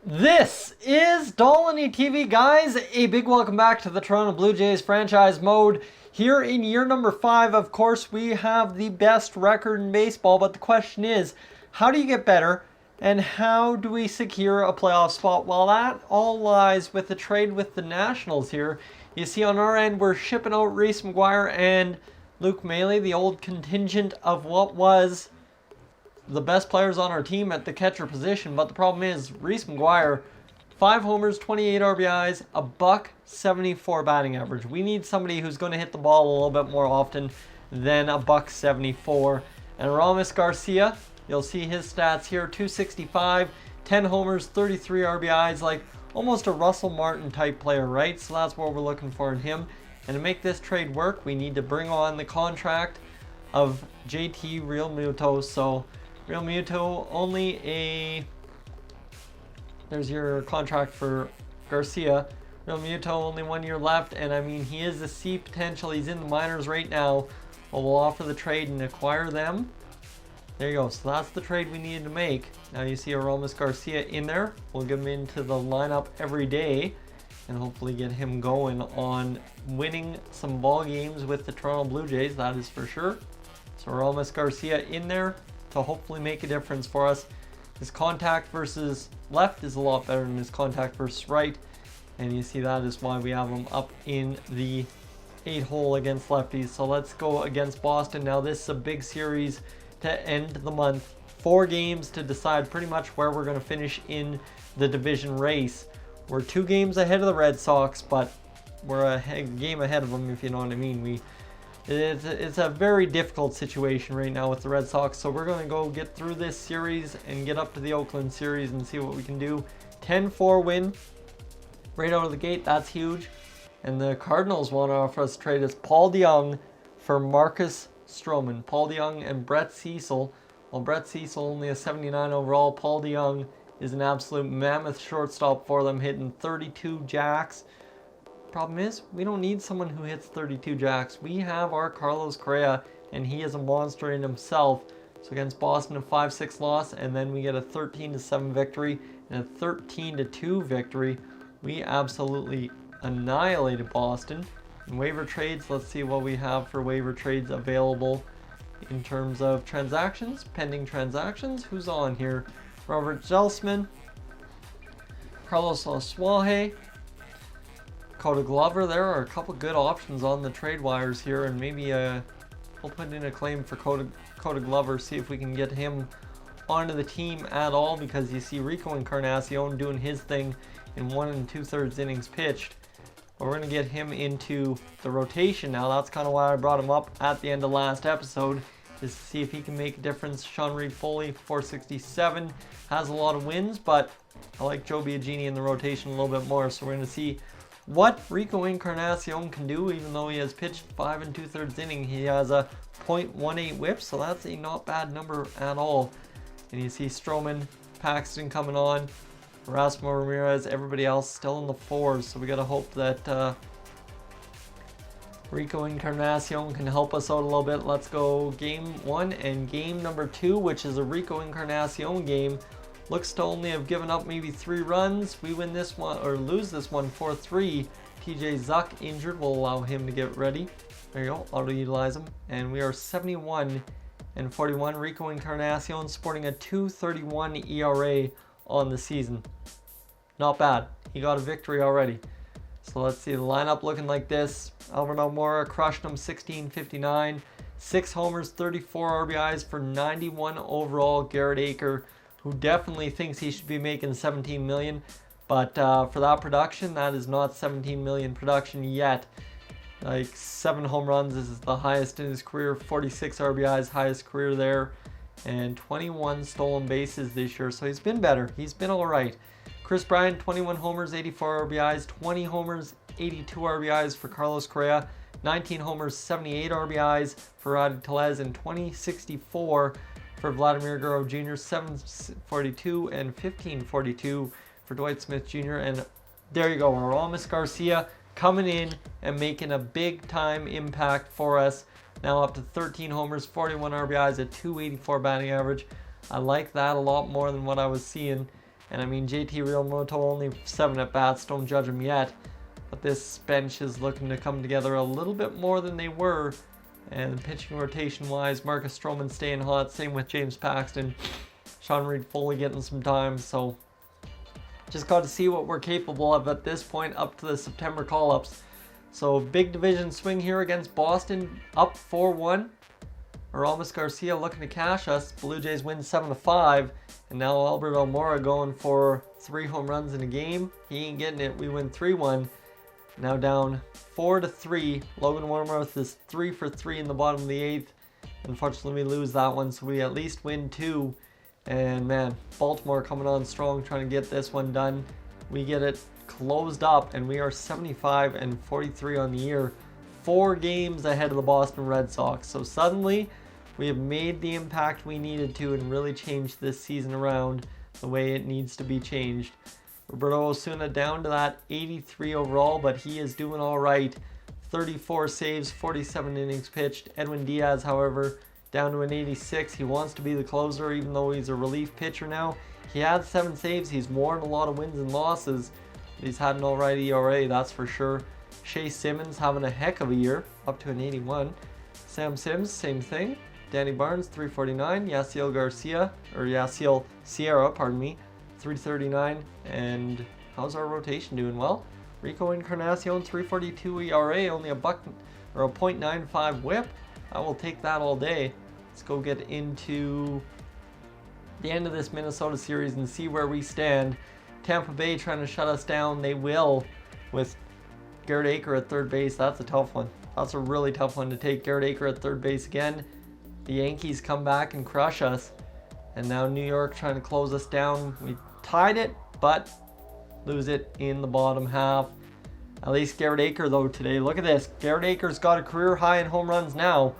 This is Dolynny TV, guys. A big welcome back to the Toronto Blue Jays franchise mode. Here in year number 5, of course, we have the best record in baseball, but the question is, how do you get better, and how do we secure a playoff spot? Well, that all lies with the trade with the Nationals here. You see, on our end, we're shipping out Reese McGuire and Luke Maile, the old contingent of what was the best players on our team at the catcher position. But the problem is, Reese McGuire, 5 homers, 28 RBIs, a .174 batting average. We need somebody who's going to hit the ball a little bit more often than a .174. And Aramis Garcia, you'll see his stats here, 265, 10 homers, 33 RBIs, like almost a Russell Martin type player, right? So that's what we're looking for in him. And to make this trade work, we need to bring on the contract of JT Realmuto. So Realmuto, there's your contract for Garcia. Realmuto, only 1 year left, and I mean, he is a C potential. He's in the minors right now, but we'll offer the trade and acquire them. There you go. So that's the trade we needed to make. Now you see Aramis Garcia in there. We'll get him into the lineup every day and hopefully get him going on winning some ball games with the Toronto Blue Jays, that is for sure. So Aramis Garcia in there to hopefully make a difference for us. His contact versus left is a lot better than his contact versus right, and you see that is why we have him up in the 8 hole against lefties. So let's go against Boston. Now this is a big series to end the month. 4 games to decide pretty much where we're going to finish in the division race. We're 2 games ahead of the Red Sox, but we're a game ahead of them, if you know what I mean. It's a very difficult situation right now with the Red Sox, so we're going to go get through this series and get up to the Oakland series and see what we can do. 10-4 win right out of the gate, that's huge. And the Cardinals want to offer us trade as Paul Dejong for Marcus Stroman. Paul Dejong and Brett Cecil. Well, Brett Cecil only a 79 overall. Paul Dejong is an absolute mammoth shortstop for them, hitting 32 jacks. Problem is, we don't need someone who hits 32 jacks. We have our Carlos Correa, and he is a monster in himself. So against Boston, a 5-6 loss, and then we get a 13-7 victory and a 13-2 victory. We absolutely annihilated Boston. In waiver trades, let's see what we have for waiver trades available in terms of transactions, pending transactions. Who's on here? Robert Zelsman, Carlos Asuaje, Koda Glover. There are a couple good options on the trade wires here, and maybe we'll put in a claim for Koda Glover, see if we can get him onto the team at all, because you see Rico Encarnacion doing his thing in 1 2/3 innings pitched. But we're going to get him into the rotation now. That's kind of why I brought him up at the end of last episode, is to see if he can make a difference. Sean Reed Foley, 467, has a lot of wins, but I like Joe Biagini in the rotation a little bit more, so we're going to see what Rico Encarnacion can do. Even though he has pitched 5 2/3 inning, he has a .18 whip, so that's a not bad number at all. And you see Stroman, Paxton coming on, Erasmo Ramirez, everybody else still in the 4s, so we got to hope that Rico Encarnacion can help us out a little bit. Let's go game 1 and game number 2, which is a Rico Encarnacion game. Looks to only have given up maybe 3 runs. We win this one, or lose this one 4-3. TJ Zuck injured will allow him to get ready. There you go, auto-utilize him. And we are 71-41. Rico Encarnacion sporting a 2.31 ERA on the season. Not bad. He got a victory already. So let's see the lineup looking like this. Albert Almora crushed him, 1659. 6 homers, 34 RBIs for 91 overall. Garrett Acker, who definitely thinks he should be making 17 million, but for that production, that is not 17 million production yet. Like 7 home runs, this is the highest in his career. 46 RBIs, highest career there, and 21 stolen bases this year. So he's been better. He's been all right. Kris Bryant, 21 homers, 84 RBIs, 20 homers, 82 RBIs for Carlos Correa, 19 homers, 78 RBIs for Rowdy Tellez, and 20-64 for Vladimir Guerrero Jr., 742 and 1542 for Dwight Smith Jr. And there you go, Aramis Garcia coming in and making a big time impact for us. Now up to 13 homers, 41 RBIs, a 284 batting average. I like that a lot more than what I was seeing. And I mean, JT Realmuto only 7 at-bats, don't judge him yet. But this bench is looking to come together a little bit more than they were. And pitching rotation-wise, Marcus Stroman staying hot. Same with James Paxton. Sean Reed-Foley getting some time. So just got to see what we're capable of at this point up to the September call-ups. So big division swing here against Boston, up 4-1. Aramis Garcia looking to cash us. Blue Jays win 7-5. And now Almora going for 3 home runs in a game. He ain't getting it. We win 3-1. Now down 4-3. Logan Warmouth is 3 for 3 in the bottom of the 8th. Unfortunately, we lose that one, so we at least win 2. And man, Baltimore coming on strong, trying to get this one done. We get it closed up, and we are 75-43 on the year. 4 games ahead of the Boston Red Sox. So suddenly, we have made the impact we needed to and really changed this season around the way it needs to be changed. Roberto Osuna down to that 83 overall, but he is doing all right. 34 saves, 47 innings pitched. Edwin Diaz, however, down to an 86. He wants to be the closer, even though he's a relief pitcher now. He had 7 saves. He's worn a lot of wins and losses. He's had an all right ERA, that's for sure. Shae Simmons having a heck of a year, up to an 81. Sam Sims, same thing. Danny Barnes, 349. Yasiel Sierra, 339. And how's our rotation doing? Well, Rico Encarnacion, 342 ERA, only a .95 whip. I will take that all day. Let's go get into the end of this Minnesota series and see where we stand. Tampa Bay trying to shut us down. They will, with Garrett Acker at third base. That's a tough one. That's a really tough one to take. Garrett Acker at third base again. The Yankees come back and crush us. And now New York trying to close us down. We tied it, but lose it in the bottom half. At least Garrett Acker, though, today. Look at this. Garrett Acker's got a career high in home runs now.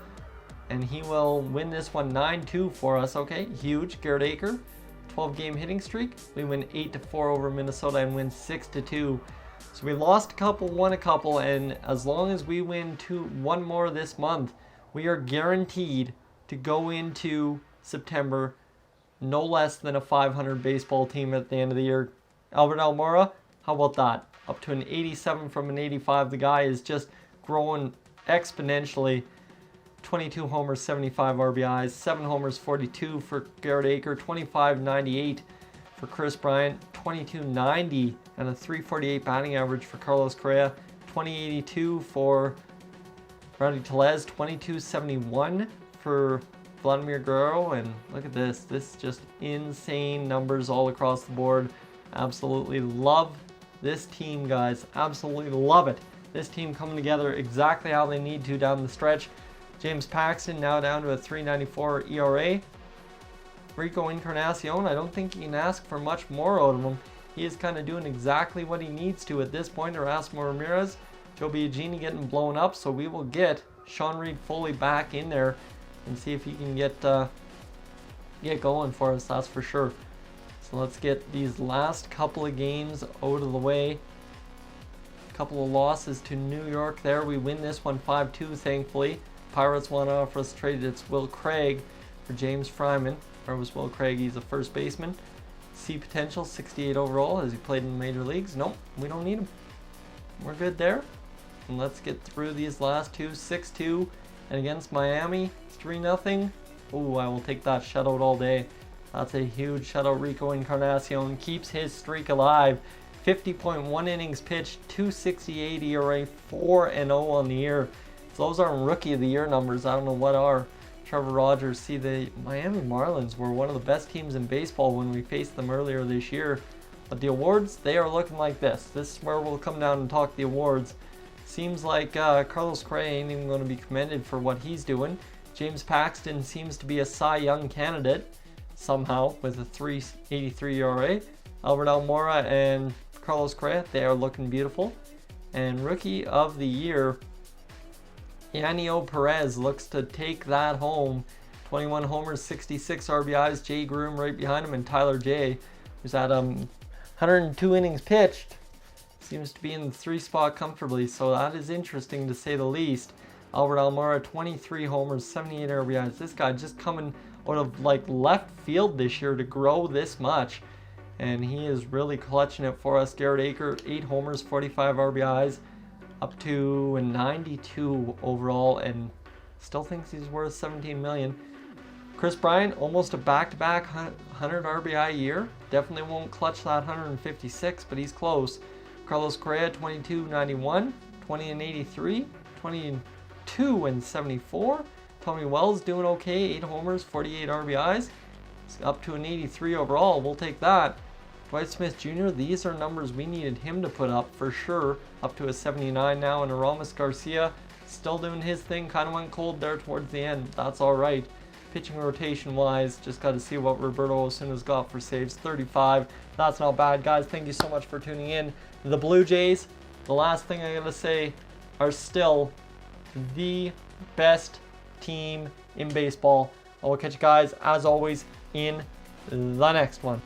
And he will win this one 9-2 for us. Okay, huge. Garrett Acker, 12-game hitting streak. We win 8-4 over Minnesota and win 6-2. So we lost a couple, won a couple, and as long as we win one more this month, we are guaranteed to go into September no less than a 500 baseball team at the end of the year. Albert Almora, how about that? Up to an 87 from an 85. The guy is just growing exponentially. 22 homers, 75 RBIs, 7 homers, 42 for Garrett Acker, 25.98 for Kris Bryant, 22.90 and a 3.48 batting average for Carlos Correa, 20.82 for Rowdy Tellez, 22.71 for Vladimir Guerrero, and look at this. This is just insane numbers all across the board. Absolutely love this team, guys. Absolutely love it. This team coming together exactly how they need to down the stretch. James Paxton now down to a 3.94 ERA. Rico Encarnacion, I don't think you can ask for much more out of him. He is kind of doing exactly what he needs to at this point. Erasmo Ramirez, Joe Biagini getting blown up, so we will get Sean Reed-Foley back in there and see if he can get going for us, that's for sure. So let's get these last couple of games out of the way. A couple of losses to New York there. We win this one 5-2, thankfully. Pirates want to offer us trade. It's Will Craig for James Fryman. Or was Will Craig? He's a first baseman. See potential, 68 overall. Has he played in the major leagues? Nope, we don't need him. We're good there. And let's get through these last two. 6-2 and against Miami, 3-0. Ooh, I will take that shutout all day. That's a huge shutout. Rico Encarnacion keeps his streak alive. 50.1 innings pitched, 2.68 ERA, 4-0 on the year. If those aren't Rookie of the Year numbers, I don't know what are. Trevor Rogers, see, the Miami Marlins were one of the best teams in baseball when we faced them earlier this year. But the awards, they are looking like this. This is where we'll come down and talk the awards. Seems like Carlos Correa ain't even going to be commended for what he's doing. James Paxton seems to be a Cy Young candidate somehow with a 3.83 ERA. Albert Almora and Carlos Correa, they are looking beautiful. And Rookie of the Year, Yanio Perez looks to take that home. 21 homers, 66 RBIs. Jay Groom right behind him, and Tyler J, who's at 102 innings pitched, seems to be in the 3 spot comfortably. So that is interesting to say the least. Albert Almora, 23 homers, 78 RBIs. This guy just coming out of like left field this year to grow this much. and he is really clutching it for us. Garrett Acker, 8 homers, 45 RBIs, up to 92 overall, and still thinks he's worth $17 million. Kris Bryant, almost a back-to-back 100 RBI year. Definitely won't clutch that 156, but he's close. Carlos Correa, 22-91, 20-83, 22-74. Tommy Wells doing okay, 8 homers, 48 RBIs. He's up to an 83 overall. We'll take that. Dwight Smith Jr., these are numbers we needed him to put up for sure. Up to a 79 now. And Aramis Garcia, still doing his thing. Kind of went cold there towards the end. That's all right. Pitching rotation wise, just got to see what Roberto Osuna's got for saves. 35. That's not bad, guys. Thank you so much for tuning in. The Blue Jays, the last thing I gotta say, are still the best team in baseball. I will catch you guys, as always, in the next one.